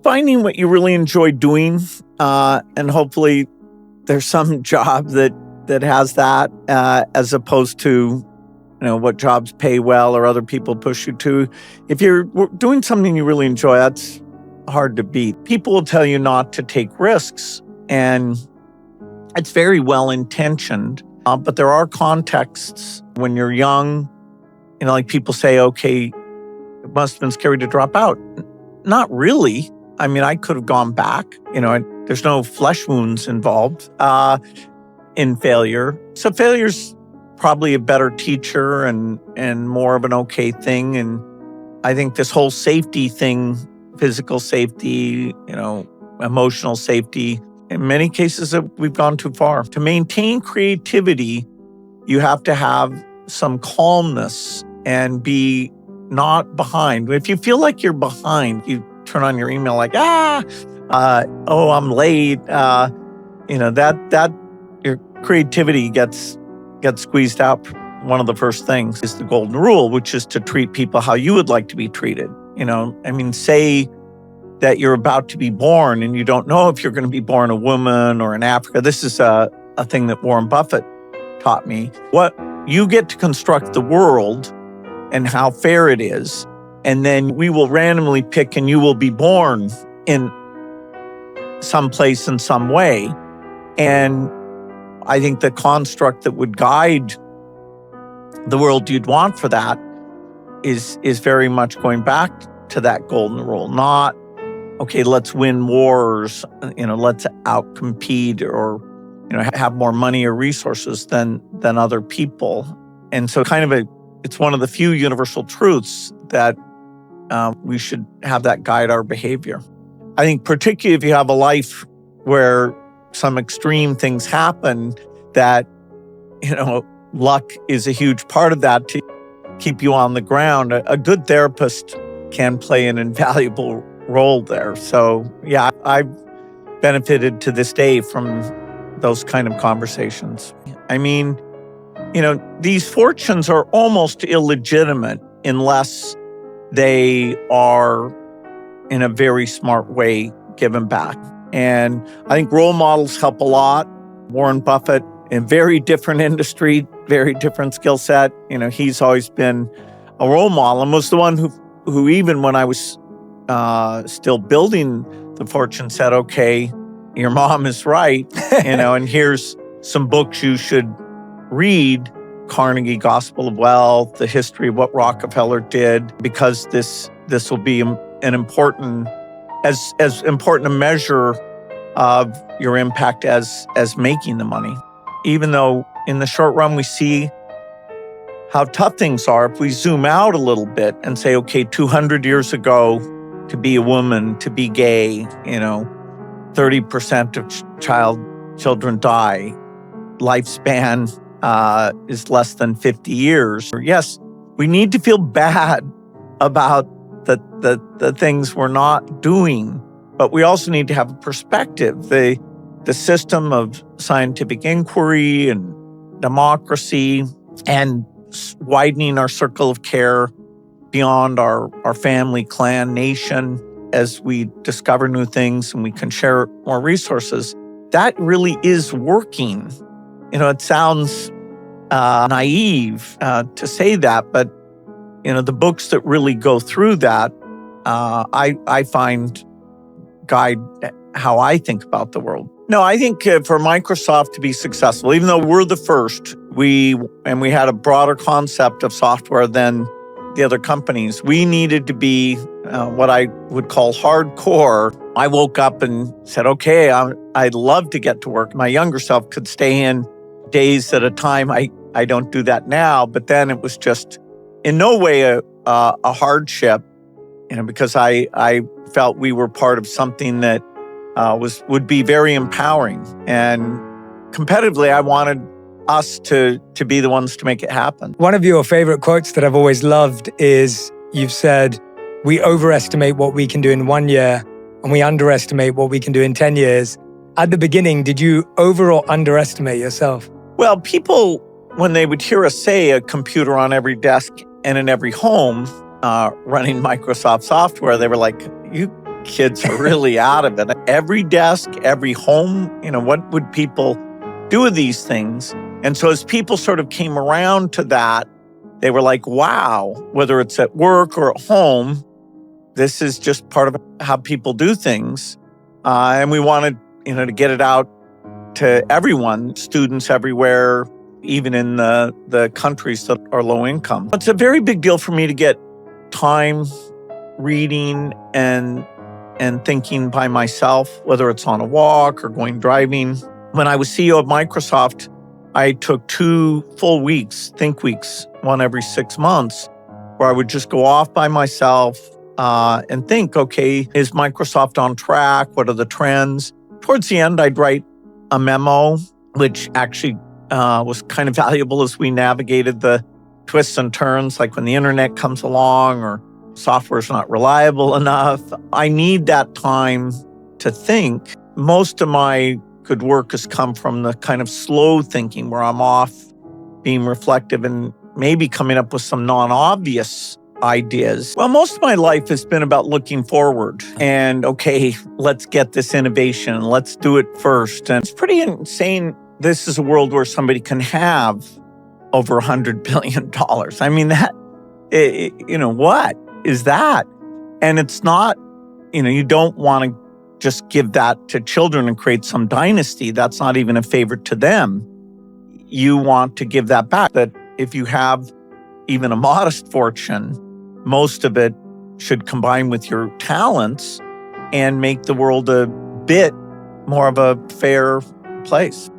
finding what you really enjoy doing, and hopefully there's some job that has that, as opposed to what jobs pay well or other people push you to. If you're doing something you really enjoy, that's hard to beat. People will tell you not to take risks, and it's very well intentioned, but there are contexts when you're young. Like people say, okay, it must have been scary to drop out. Not really. I mean, I could have gone back. There's no flesh wounds involved in failure. So failure's probably a better teacher and more of an okay thing. And I think this whole safety thing, physical safety, emotional safety, in many cases we've gone too far. To maintain creativity, you have to have some calmness and be not behind. If you feel like you're behind, you turn on your email like, I'm late. That your creativity gets squeezed out. One of the first things is the golden rule, which is to treat people how you would like to be treated. Say that you're about to be born and you don't know if you're going to be born a woman or in Africa. This is a thing that Warren Buffett taught me. What you get to construct the world and how fair it is. And then we will randomly pick and you will be born in some place in some way. And I think the construct that would guide the world you'd want for that is very much going back to that golden rule. Not, okay, let's win wars, let's outcompete or, have more money or resources than other people. And so it's one of the few universal truths that we should have that guide our behavior. I think particularly if you have a life where some extreme things happen, that, luck is a huge part of that to keep you on the ground. A good therapist can play an invaluable role there. So, yeah, I've benefited to this day from those kind of conversations. I mean, these fortunes are almost illegitimate unless they are, in a very smart way, given back. And I think role models help a lot. Warren Buffett, in a very different industry, very different skill set. He's always been a role model and was the one who even when I was still building the fortune said, okay, your mom is right, and here's some books you should read. Carnegie Gospel of Wealth, the history of what Rockefeller did, because this will be an important, as important a measure of your impact as making the money. Even though in the short run we see how tough things are, if we zoom out a little bit and say, okay, 200 years ago, to be a woman, to be gay, 30% of children die. Lifespan is less than 50 years. Yes, we need to feel bad about the things we're not doing, but we also need to have a perspective. The system of scientific inquiry and democracy and widening our circle of care beyond our family, clan, nation, as we discover new things and we can share more resources, that really is working. It sounds naive to say that, but the books that really go through that, I find guide how I think about the world. No, I think for Microsoft to be successful, even though we're the first, we had a broader concept of software than the other companies, we needed to be what I would call hardcore. I woke up and said, okay, I'd love to get to work. My younger self could stay in days at a time. I don't do that now, but then it was just in no way a hardship, because I felt we were part of something that would be very empowering. And competitively, I wanted us to be the ones to make it happen. One of your favorite quotes that I've always loved is you've said, we overestimate what we can do in 1 year and we underestimate what we can do in 10 years. At the beginning, did you over or underestimate yourself? Well, people, when they would hear us say a computer on every desk and in every home running Microsoft software, they were like, you kids are really out of it. Every desk, every home, what would people do with these things? And so as people sort of came around to that, they were like, wow, whether it's at work or at home, this is just part of how people do things. And we wanted, to get it out to everyone, students everywhere, even in the countries that are low income. It's a very big deal for me to get time reading and thinking by myself, whether it's on a walk or going driving. When I was CEO of Microsoft, I took 2 full weeks, think weeks, one every 6 months, where I would just go off by myself and think, okay, is Microsoft on track? What are the trends? Towards the end, I'd write a memo, which actually was kind of valuable as we navigated the twists and turns, like when the internet comes along or software's not reliable enough. I need that time to think. Most of my good work has come from the kind of slow thinking where I'm off being reflective and maybe coming up with some non-obvious ideas. Well, most of my life has been about looking forward and, okay, let's get this innovation. Let's do it first. And it's pretty insane. This is a world where somebody can have over $100 billion. I mean, what is that? And it's not, you don't want to just give that to children and create some dynasty. That's not even a favor to them. You want to give that back. That if you have even a modest fortune, most of it should combine with your talents and make the world a bit more of a fair place.